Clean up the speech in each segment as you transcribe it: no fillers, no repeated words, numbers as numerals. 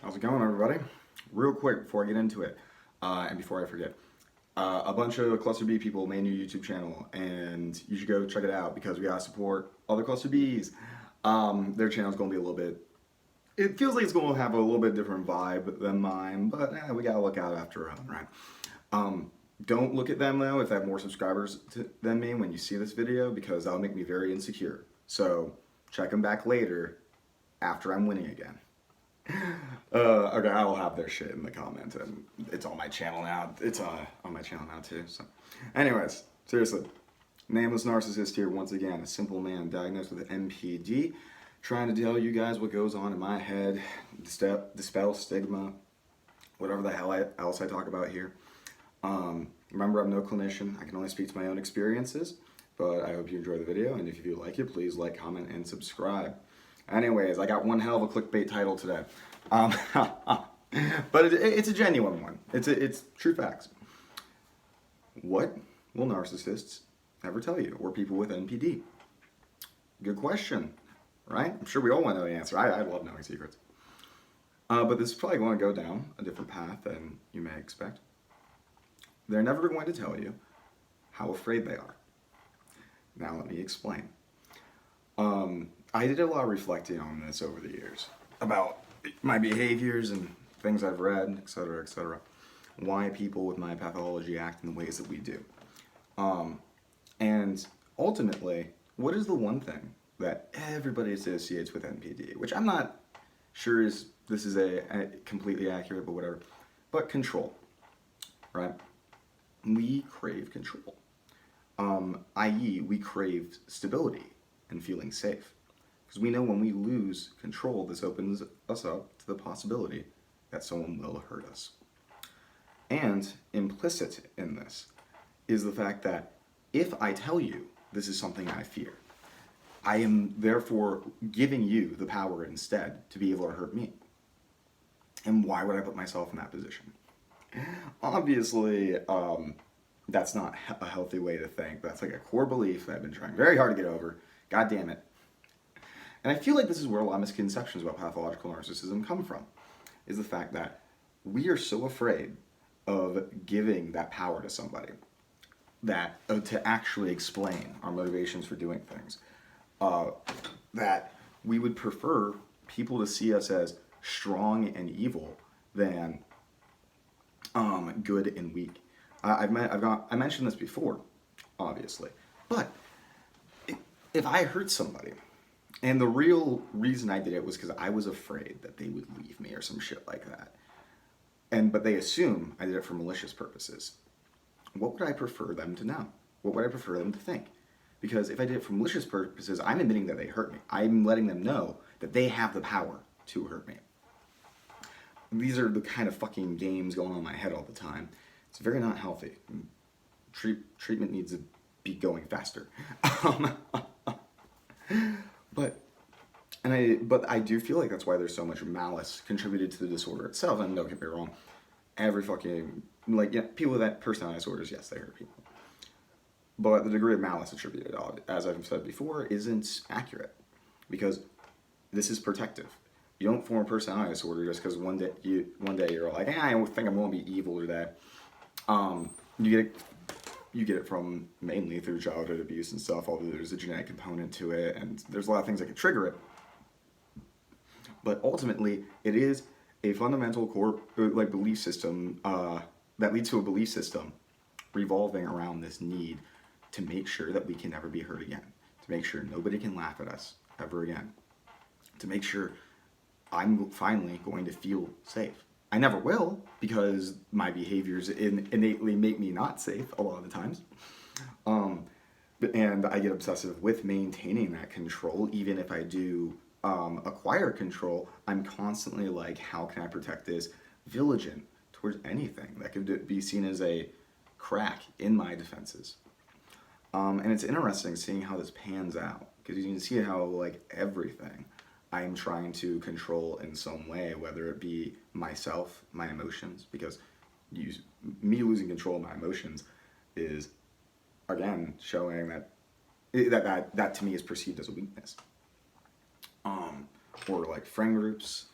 How's it going, everybody? Real quick before I get into it, and before I forget, a bunch of Cluster B people made a new YouTube channel, and you should go check it out because we gotta support other Cluster Bs. Their channel's gonna be a little bit. It feels like it's gonna have a little bit different vibe than mine, but we gotta look out after our own, right? Don't look at them though if they have more subscribers than me when you see this video because that'll make me very insecure. So check them back later after I'm winning again. Okay, I'll have their shit in the comments, and it's on my channel now. It's on my channel now too. So, anyways, seriously, Nameless Narcissist here once again, a simple man diagnosed with NPD, trying to tell you guys what goes on in my head, dispel stigma, whatever the hell else I talk about here. Remember, I'm no clinician. I can only speak to my own experiences, but I hope you enjoy the video, and if you like it, please like, comment, and subscribe. Anyways, I got one hell of a clickbait title today. But it's a genuine one. It's true facts. What will narcissists ever tell you, or people with NPD? Good question, right? I'm sure we all want to know the answer. I love knowing secrets. But this is probably going to go down a different path than you may expect. They're never going to tell you how afraid they are. Now let me explain. I did a lot of reflecting on this over the years about my behaviors and things I've read, etc., etc. Why people with my pathology act in the ways that we do. And ultimately, what is the one thing that everybody associates with NPD, which I'm not sure this is a completely accurate, but whatever, but control, right? We crave control, i.e. we crave stability and feeling safe. Because we know when we lose control, this opens us up to the possibility that someone will hurt us. And implicit in this is the fact that if I tell you this is something I fear, I am therefore giving you the power instead to be able to hurt me. And why would I put myself in that position? Obviously, that's not a healthy way to think. That's like a core belief that I've been trying very hard to get over. God damn it. And I feel like this is where a lot of misconceptions about pathological narcissism come from, is the fact that we are so afraid of giving that power to somebody that to actually explain our motivations for doing things, that we would prefer people to see us as strong and evil than good and weak. I mentioned this before, obviously, but if I hurt somebody, and the real reason I did it was because I was afraid that they would leave me or some shit like that. But they assume I did it for malicious purposes. What would I prefer them to know? What would I prefer them to think? Because if I did it for malicious purposes, I'm admitting that they hurt me. I'm letting them know that they have the power to hurt me. These are the kind of fucking games going on in my head all the time. It's very not healthy. Treatment needs to be going faster. But I do feel like that's why there's so much malice contributed to the disorder itself. And don't get me wrong, every fucking, people with that personality disorders, yes, they hurt people. But the degree of malice attributed, as I've said before, isn't accurate. Because this is protective. You don't form a personality disorder just because one day you're like, I don't think I'm going to be evil today. You get it from mainly through childhood abuse and stuff, although there's a genetic component to it, and there's a lot of things that can trigger it. But ultimately, it is a fundamental core belief system that leads to a belief system revolving around this need to make sure that we can never be hurt again, to make sure nobody can laugh at us ever again, to make sure I'm finally going to feel safe. I never will, because my behaviors innately make me not safe a lot of the times. And I get obsessive with maintaining that control. Even if I do acquire control, I'm constantly like, how can I protect this? Vigilant towards anything that could be seen as a crack in my defenses. And it's interesting seeing how this pans out, because you can see how like everything I'm trying to control in some way, whether it be myself, my emotions, because me losing control of my emotions is, again, showing that to me is perceived as a weakness. Or like friend groups,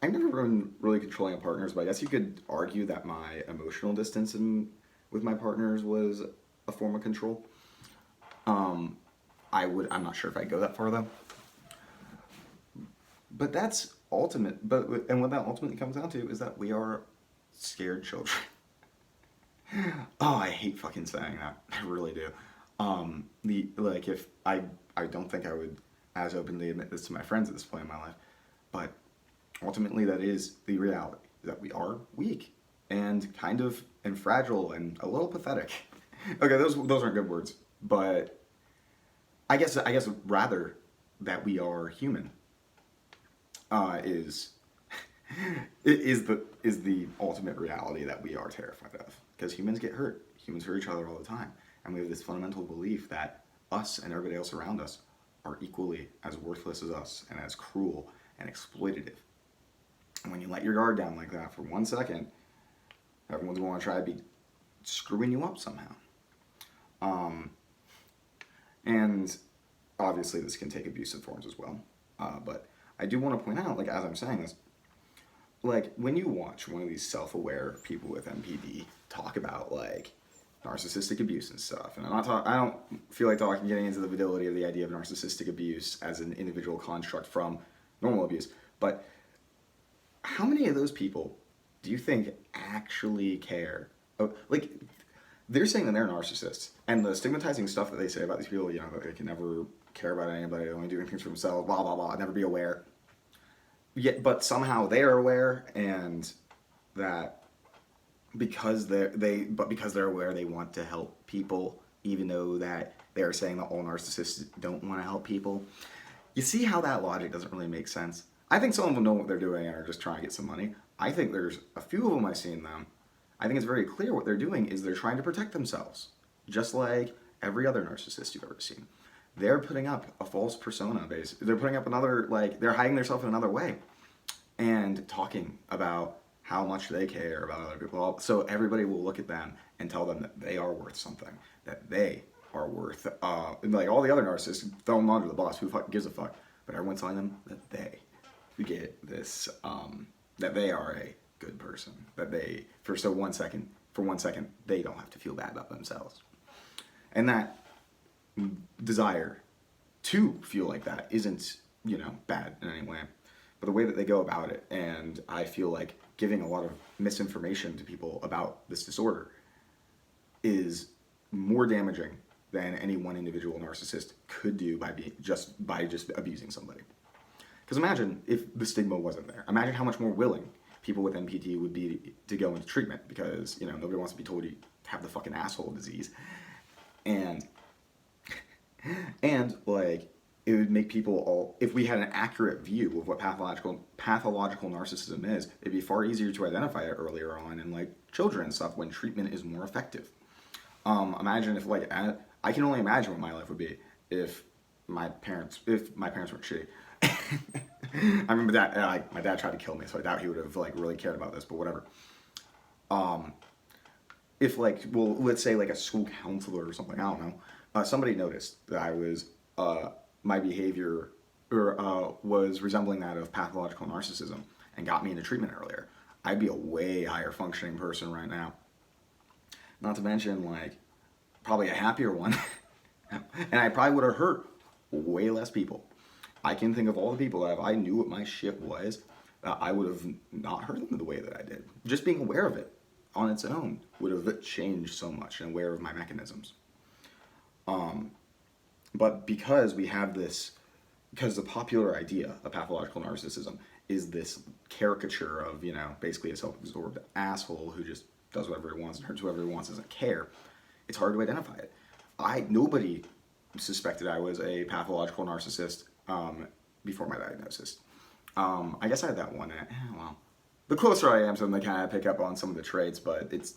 I've never been really controlling of partners, but I guess you could argue that my emotional distance with my partners was a form of control. I'm not sure if I'd go that far though. But that's ultimate. And what that ultimately comes down to is that we are scared children. Oh, I hate fucking saying that. I really do. If I don't think I would as openly admit this to my friends at this point in my life, but ultimately that is the reality, that we are weak and and fragile and a little pathetic. Okay, those aren't good words, but I guess rather that we are human is is the ultimate reality that we are terrified of, because humans get hurt. Humans hurt each other all the time, and we have this fundamental belief that us and everybody else around us are equally as worthless as us and as cruel and exploitative. And when you let your guard down like that for 1 second, everyone's going to try to be screwing you up somehow. And obviously this can take abusive forms as well. But I do want to point out, as I'm saying this, when you watch one of these self-aware people with MPD talk about narcissistic abuse and stuff, and I don't feel like getting into the validity of the idea of narcissistic abuse as an individual construct from normal abuse, but how many of those people do you think actually care? They're saying that they're narcissists, and the stigmatizing stuff that they say about these people, that they can never care about anybody, they only do things for themselves, blah, blah, blah, never be aware. Yet, but somehow they are aware, and that because they're aware, they want to help people, even though that they are saying that all narcissists don't want to help people. You see how that logic doesn't really make sense? I think some of them know what they're doing and are just trying to get some money. I think there's a few of them I've seen them. I think it's very clear what they're doing is they're trying to protect themselves, just like every other narcissist you've ever seen. They're putting up a false persona base. They're putting up another, they're hiding themselves in another way and talking about how much they care about other people. So everybody will look at them and tell them that they are worth something, that they are worth, all the other narcissists, throw them under the bus, who gives a fuck? But everyone's telling them that they get this, that they are a good person, that they, for 1 second, they don't have to feel bad about themselves. And that desire to feel like that isn't, bad in any way, but the way that they go about it, and I feel like giving a lot of misinformation to people about this disorder is more damaging than any one individual narcissist could do by just abusing somebody. Because imagine if the stigma wasn't there. Imagine how much more willing people with MPD would be to go into treatment, because nobody wants to be told you have the fucking asshole disease, and it would make people if we had an accurate view of what pathological narcissism is, it'd be far easier to identify it earlier on in children and stuff when treatment is more effective. Imagine if I can only imagine what my life would be if my parents weren't shitty. I remember that my dad tried to kill me, so I doubt he would have really cared about this, but whatever. If let's say a school counselor or something, I don't know, somebody noticed that I was my behavior was resembling that of pathological narcissism and got me into treatment earlier, I'd be a way higher functioning person right now. Not to mention probably a happier one. And I probably would have hurt way less people. I can think of all the people that if I knew what my shit was, I would have not hurt them the way that I did. Just being aware of it on its own would have changed so much, and aware of my mechanisms. But because we have this, because the popular idea of pathological narcissism is this caricature of, basically a self-absorbed asshole who just does whatever he wants and hurts whoever he wants, doesn't care, it's hard to identify it. Nobody suspected I was a pathological narcissist before my diagnosis. I guess I had that one. Well, the closer I am to them, they kind of pick up on some of the traits, but it's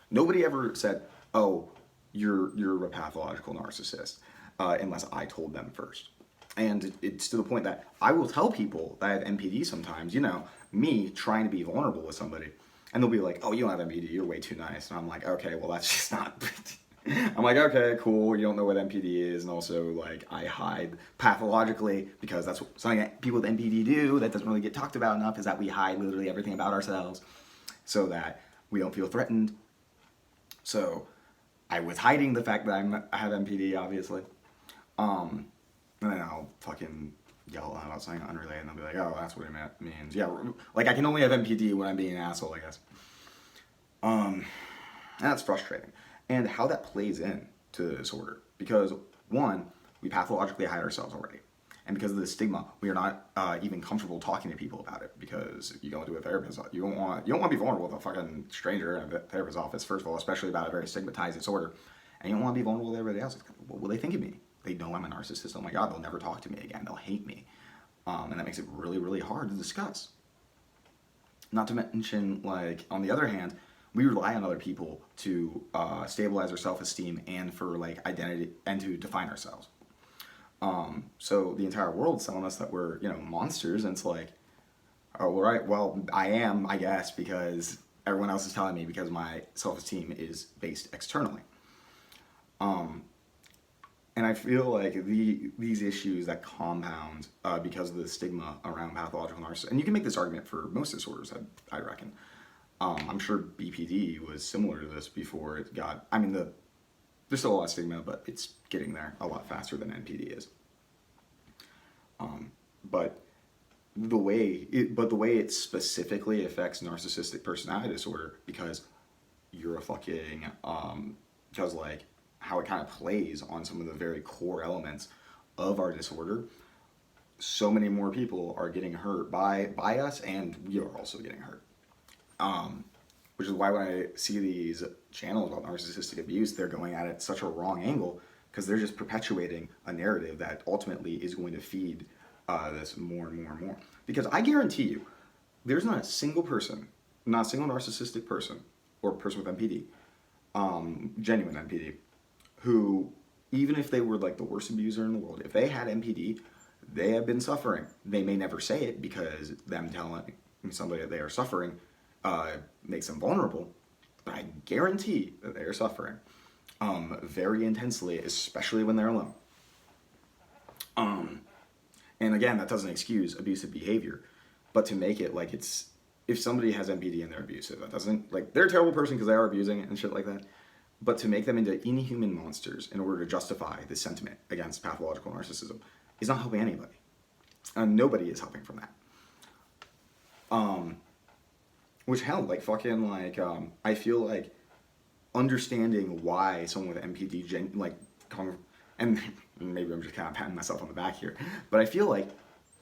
nobody ever said, "Oh, you're a pathological narcissist," unless I told them first. And it's to the point that I will tell people that I have MPD sometimes. Me trying to be vulnerable with somebody, and they'll be like, "Oh, you don't have MPD. You're way too nice." And I'm like, "Okay, well, that's just not." I'm like, okay, cool. You don't know what NPD is, and also like I hide pathologically because that's something that people with NPD do that doesn't really get talked about enough. Is that we hide literally everything about ourselves so that we don't feel threatened. So I was hiding the fact that I have NPD, obviously. And then I'll fucking yell about something unrelated, and they'll be like, oh, that's what it means. Yeah, like I can only have NPD when I'm being an asshole, I guess. And that's frustrating. And how that plays in to the disorder. Because, one, we pathologically hide ourselves already. And because of the stigma, we are not even comfortable talking to people about it. Because you go into a therapist, you don't want to be vulnerable with a fucking stranger in a therapist's office, first of all, especially about a very stigmatized disorder. And you don't want to be vulnerable with everybody else. What will they think of me? They know I'm a narcissist. Oh my God, they'll never talk to me again. They'll hate me. And that makes it really, really hard to discuss. Not to mention, like, on the other hand, we rely on other people to stabilize our self-esteem and for, like, identity and to define ourselves. So the entire world's telling us that we're, monsters, and it's like, oh, all right, well, I am, I guess, because everyone else is telling me because my self-esteem is based externally. And I feel like these issues that compound because of the stigma around pathological narcissism, and you can make this argument for most disorders, I reckon. I'm sure BPD was similar to this before it got, there's still a lot of stigma, but it's getting there a lot faster than NPD is. But the way it specifically affects narcissistic personality disorder, because you're a fucking, because like, how it kind of plays on some of the very core elements of our disorder, so many more people are getting hurt by us, and we are also getting hurt. Which is why when I see these channels about narcissistic abuse, they're going at it such a wrong angle, because they're just perpetuating a narrative that ultimately is going to feed this more and more and more. Because I guarantee you, there's not a single person, not a single narcissistic person, or person with NPD, genuine NPD, who, even if they were like the worst abuser in the world, if they had NPD, they have been suffering. They may never say it because them telling somebody that they are suffering makes them vulnerable, but I guarantee that they are suffering very intensely, especially when they're alone. And again, that doesn't excuse abusive behavior, but to make it like it's, if somebody has NPD and they're abusive, that doesn't, like, they're a terrible person because they are abusing and shit like that. But to make them into inhuman monsters in order to justify this sentiment against pathological narcissism is not helping anybody. And nobody is helping from that. Which hell, like fucking like, I feel like understanding why someone with NPD, and maybe I'm just kind of patting myself on the back here, but I feel like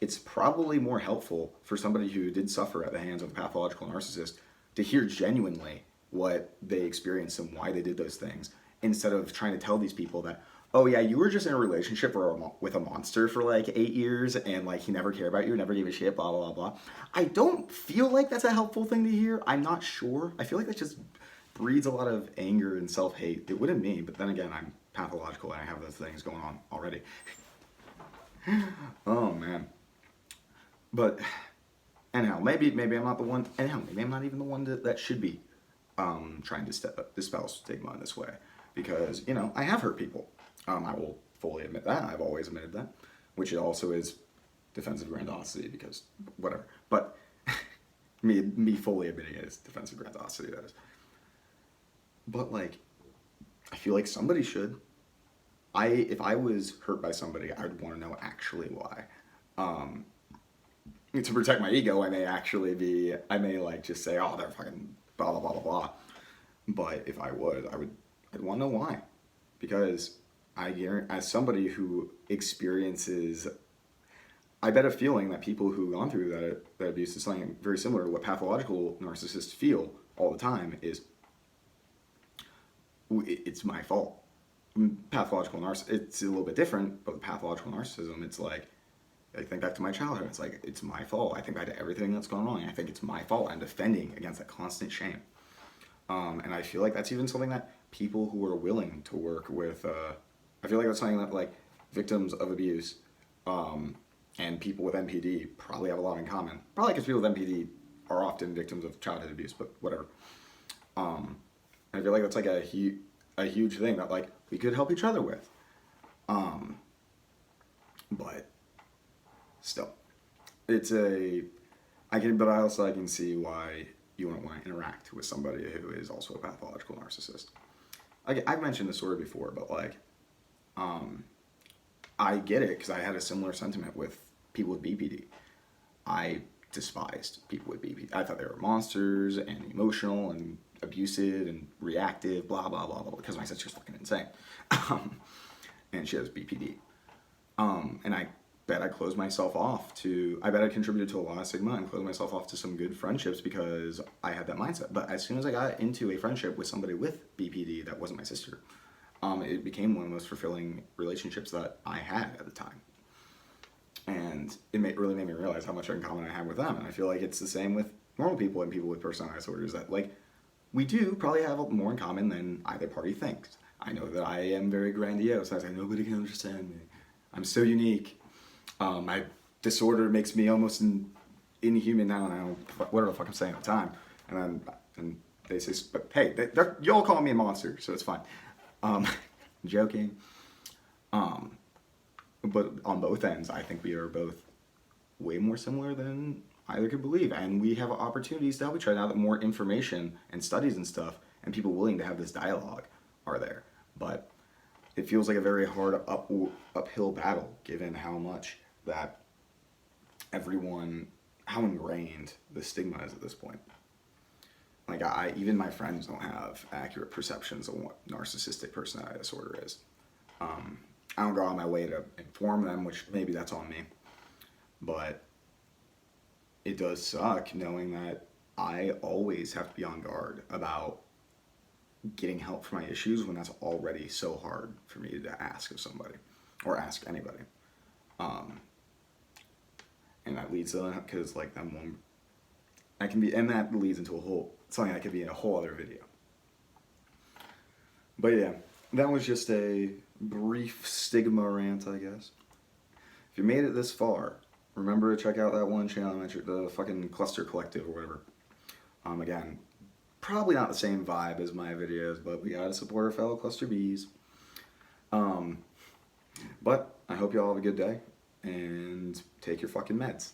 it's probably more helpful for somebody who did suffer at the hands of a pathological narcissist to hear genuinely what they experienced and why they did those things, instead of trying to tell these people that, oh yeah, you were just in a relationship with a monster for like 8 years and like he never cared about you, never gave a shit, blah, blah, blah, blah. I don't feel like that's a helpful thing to hear. I'm not sure. I feel like that just breeds a lot of anger and self-hate. It wouldn't me, but then again, I'm pathological and I have those things going on already. Oh man. But anyhow, maybe I'm not the one, maybe I'm not even the one that should be trying to dispel stigma in this way, because I have hurt people. I will fully admit that. I've always admitted that, which also is defensive grandiosity, because whatever. But me fully admitting it is defensive grandiosity, that is. But like, I feel like somebody should. If I was hurt by somebody, I would want to know actually why. To protect my ego, I may like just say, oh, they're fucking blah, blah, blah, blah, blah. But if I'd want to know why. Because I guarantee, as somebody who experiences, I bet a feeling that people who gone through that abuse is something very similar to what pathological narcissists feel all the time is, it's my fault. Pathological narcissism, it's a little bit different, but with pathological narcissism, it's like, I think back to my childhood, it's like, it's my fault. I think back to everything that's gone wrong. I think it's my fault. I'm defending against that constant shame. And I feel like that's even something that people who are willing to work with, I feel like that's something that like victims of abuse and people with NPD probably have a lot in common. Probably because people with NPD are often victims of childhood abuse, but whatever. I feel like that's like a huge thing that like we could help each other with. But still, but I can see why you wouldn't want to interact with somebody who is also a pathological narcissist. I've mentioned this sort of before, but like, I get it because I had a similar sentiment with people with BPD. I despised people with BPD. I thought they were monsters and emotional and abusive and reactive, blah, blah, blah, blah, because my sister's fucking insane. And she has BPD. And I bet I closed myself off I bet I contributed to a lot of stigma and closed myself off to some good friendships because I had that mindset. But as soon as I got into a friendship with somebody with BPD that wasn't my sister, it became one of the most fulfilling relationships that I had at the time. And it really made me realize how much in common I have with them. And I feel like it's the same with normal people and people with personality disorders, that like we do probably have more in common than either party thinks. I know that I am very grandiose. I say nobody can understand me. I'm so unique. My disorder makes me almost inhuman now, and I don't whatever the fuck I'm saying at the time. And they say, but hey, you all call me a monster, so it's fine. Joking. But on both ends, I think we are both way more similar than either could believe, and we have opportunities to help each other now that more information and studies and stuff and people willing to have this dialogue are there. But it feels like a very hard uphill battle given how much that how ingrained the stigma is at this point. Like even my friends don't have accurate perceptions of what narcissistic personality disorder is. I don't go out of my way to inform them, which maybe that's on me. But it does suck knowing that I always have to be on guard about getting help for my issues when that's already so hard for me to ask of somebody or ask anybody. And that leads to, because like that one, and that leads into something that could be in a whole other video. But yeah, that was just a brief stigma rant, I guess. If you made it this far, remember to check out that one channel I mentioned, the fucking Cluster Collective or whatever. Again, probably not the same vibe as my videos, but we gotta support our fellow Cluster Bs. But I hope you all have a good day, and take your fucking meds.